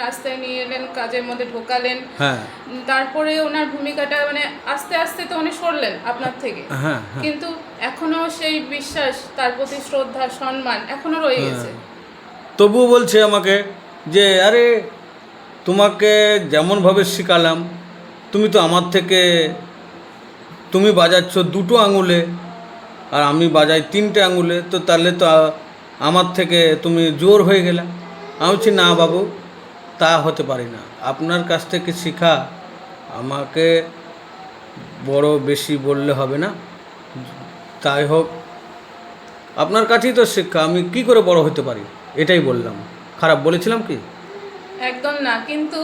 রাস্তায় নিয়ে এলেন, কাজের মধ্যে ঢোকালেন। হ্যাঁ তারপরে ওনার ভূমিকাটা মানে আস্তে আস্তে তো উনি সরলেন আপনার থেকে, হ্যাঁ হ্যাঁ কিন্তু এখনো সেই বিশ্বাস, তার প্রতি শ্রদ্ধা সম্মান এখনো রয়ে গেছে। তবুও বলছে আমাকে যে আরে তোমাকে যেমনভাবে শেখালাম, তুমি তো আমার থেকে, তুমি বাজাচ্ছ দুটো আঙুলে আর আমি বাজাই তিনটে আঙুলে, তো তাহলে তো আমার থেকে তুমি জোর হয়ে গেলা। আমি বলছি না বাবু, তা হতে পারি না, আপনার কাছ থেকে শেখা, আমাকে বড় বেশি বললে হবে না। তাই হোক, আপনার কাছেই তো শিক্ষা, আমি কি করে বড় হতে পারি, এটাই বললাম। খারাপ বলেছিলাম কি? একদম না, কিন্তু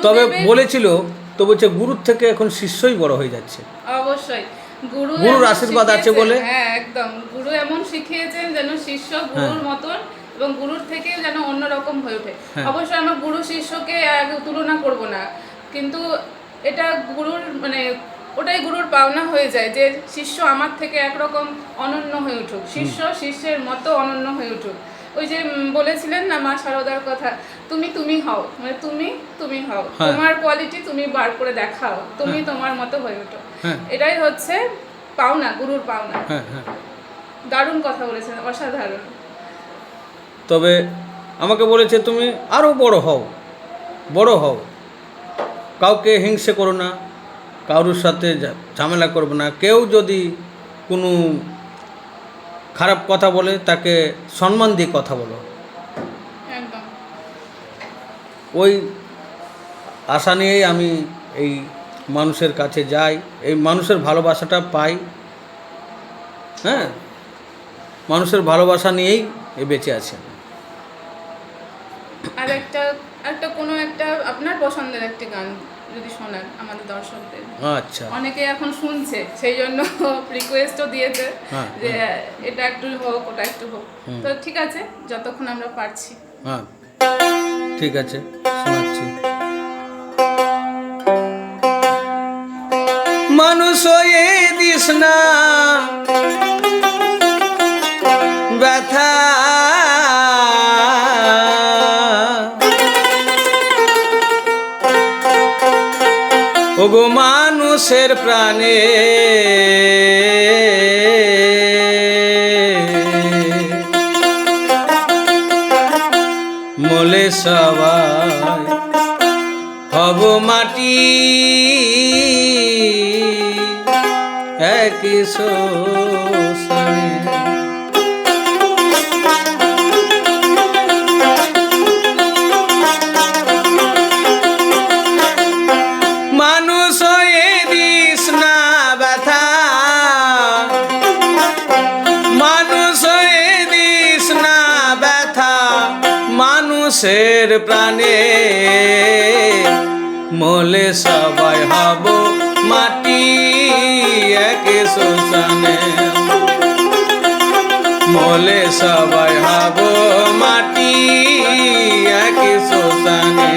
তবে গুরুদেবের বলেছিল তো, বলছে গুরুর থেকে এখন শিষ্যই বড় হয়ে যাচ্ছে। অবশ্যই গুরুর গুরুর এমন আশীর্বাদ আছে শিখিয়েছেন, বলে। হ্যাঁ একদম, গুরু এমন শিখিয়েছেন যেন শিষ্য গুরুর মতন এবং গুরুর থেকে যেন অন্যরকম হয়ে ওঠে। হ্যাঁ। অবশ্যই আমরা গুরু শিষ্যকে তুলনা করব না, কিন্তু এটা গুরুর মানে ওটাই গুরুর পাওনা হয়ে যায় যে শিষ্য আমার থেকে একরকম অনন্য হয়ে উঠুক, শিষ্য শিষ্যের মতো অনন্য হয়ে উঠুক। ওই যে বলেছিলেন না মা শারদার কথা, তুমি তুমি হও, মানে তুমি তুমি হও, হ্যাঁ। তোমার কোয়ালিটি তুমি বার করে দেখাও, তুমি হ্যাঁ। তোমার মতো হয়ে ওঠো। হ্যাঁ এটাই হচ্ছে পাওনা, গুরুর পাওনা। হ্যাঁ হ্যাঁ দারুণ কথা বলেছেন, অসাধারণ। তবে আমাকে বলেছে তুমি আরও বড় হও, বড় হও, কাউকে হিংসে করো না, কারোর সাথে ঝামেলা করবে না, কেউ যদি কোনো খারাপ কথা বলে তাকে সম্মান দিয়ে কথা বলো। একদম ওই আশা নিয়েই আমি এই মানুষের কাছে যাই, এই মানুষের ভালোবাসাটা পাই। হ্যাঁ, মানুষের ভালোবাসা নিয়েই বেঁচে আছে। আর একটা একটা কোনো একটা আপনার পছন্দের একটা গান যদি শোনান আমাদের দর্শকদের। আচ্ছা, অনেকে এখন শুনছে, সেই জন্য রিকোয়েস্টও দিয়েছে হ্যাঁ, যে এটা একটু হোক, ওটা একটু হোক। তো ঠিক আছে, যতক্ষণ আমরা পারছি। হ্যাঁ ঠিক আছে, শোনাচ্ছি। মানুষ হয়ে দিস না ব্যথা, ওগো মানুষের প্রাণে মলে সবাই হব মাটি, একই শ্মশানে। মানুষ হয়ে দিস না ব্যথা, মানুষ হয়ে দিস না ব্যথা, মানুষের প্রাণে মলে সবাই হব মাটি, একে শ্মশানে। মলে সবাই হব মাটি, একে শ্মশানে।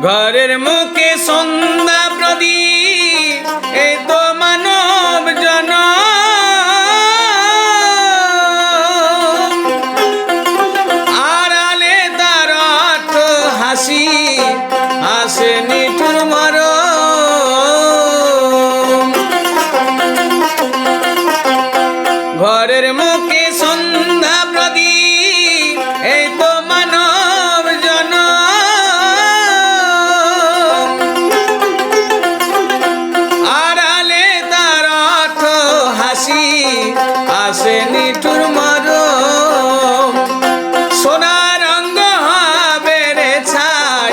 ঘরের মুখে সন্ধ্যা প্রদীপ, এই তো মানব জন, আড়ালে তার অর্থ হাসি, হাসে নিঠুর মরণ। ঘরের মুখে সন্ধ্যা প্রদীপ, এই তো মানব জন, আড়ালে তার অর্থ হাসি, আসে নিঠুর মরণ। সোনা রঙ হবে রে ছাই,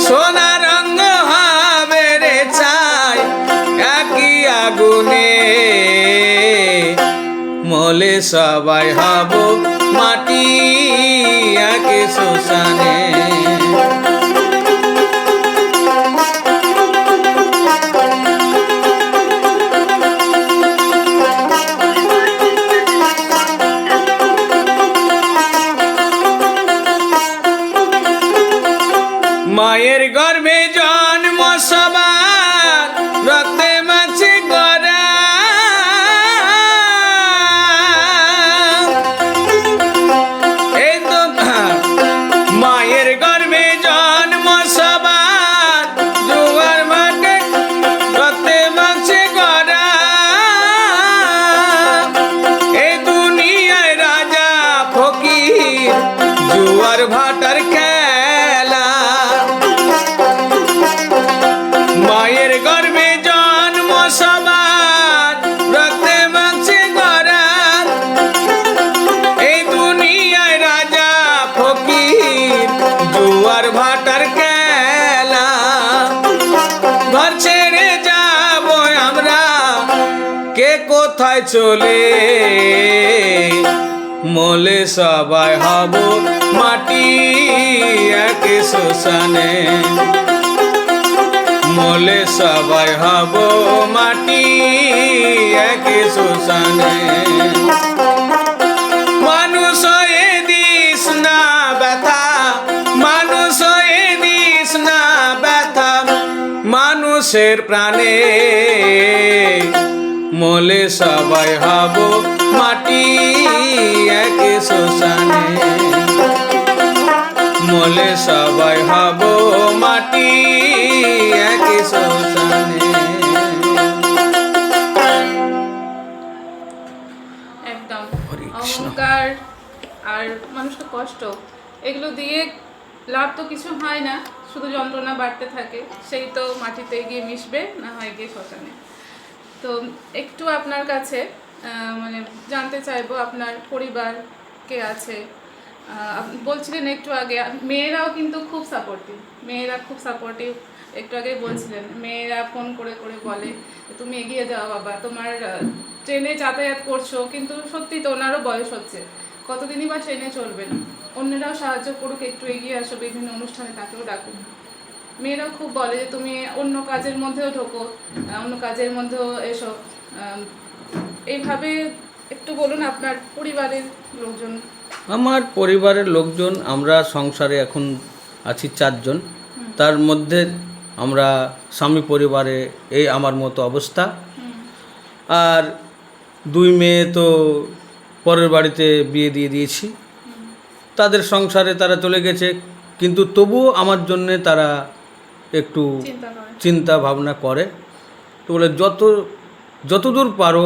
সোনা রঙ হবে রে ছাই, একই আগুনে মলে সবাই হব মাটি, একে শ্মশানে। মায়ের গর্ভে জন্ম সবার রক্তে মাছে গড়া, এই তো মায়ের গর্ভে জন্ম সবার জোয়ার ভাটা রক্তে মাছে গড়া, এই দুনিয়ায় রাজা ফকির জোয়ার ভাটার খেলা। মায়ের গর্ভে জন্ম সবার রক্তে মাংসে গড়া, এই দুনিয়ায় রাজা ফকির জোয়ার ভাটার খেলা। ঘর ছেড়ে যাব আমরা কে কোথায় চলে, মলে সবাই হব মাটি একে শ্মশানে, মলে সবাই হব মাটি একে শ্মশানে। মানুষ হয়ে দিস না ব্যথা, মানুষ হয়ে দিস না ব্যথা মানুষের প্রাণে, মলে সবাই হব মাটি একে শ্মশানে, মলে সবাই হব মাটি একে শ্মশানে। একদম হরে কৃষ্ণ। অহংকার আর মানুষকে কষ্ট এগুলো দিয়ে লাভ তো কিছু হয় না, শুধু যন্ত্রণা বাড়তে থাকে, সেই তো মাটিতে গিয়ে মিশবে, না হয় গিয়ে শ্মশানে। তো একটু আপনার কাছে মানে জানতে চাইবো আপনার পরিবার কে আছে। আপনি বলছিলেন একটু আগে মেয়েরাও কিন্তু খুব সাপোর্টিভ, মেয়েরা খুব সাপোর্টিভ, একটু আগে বলছিলেন মেয়েরা ফোন করে করে বলে তুমি এগিয়ে যাও বাবা, তোমার ট্রেনে যাতায়াত করছো, কিন্তু সত্যি তো ওনারও বয়স হচ্ছে, কতদিনই বা ট্রেনে চলবেন, অন্যরাও সাহায্য করুক, একটু এগিয়ে আসো, বিভিন্ন অনুষ্ঠানে তাকেও ডাকুন। মেয়েরাও খুব বলে যে তুমি অন্য কাজের মধ্যেও ঢোকো, অন্য কাজের মধ্যেও এসো, এইভাবে একটু বলুন আপনার পরিবারের লোকজন। আমার পরিবারের লোকজন, আমরা সংসারে এখন আছি 4 জন, তার মধ্যে আমরা স্বামী পরিবারে এই আমার মতো অবস্থা, আর 2 মেয়ে তো পরের বাড়িতে বিয়ে দিয়ে দিয়েছি, তাদের সংসারে তারা চলে গেছে, কিন্তু তবুও আমার জন্যে তারা একটু চিন্তা করে চিন্তা ভাবনা করে, তো বলে যতদূর পারো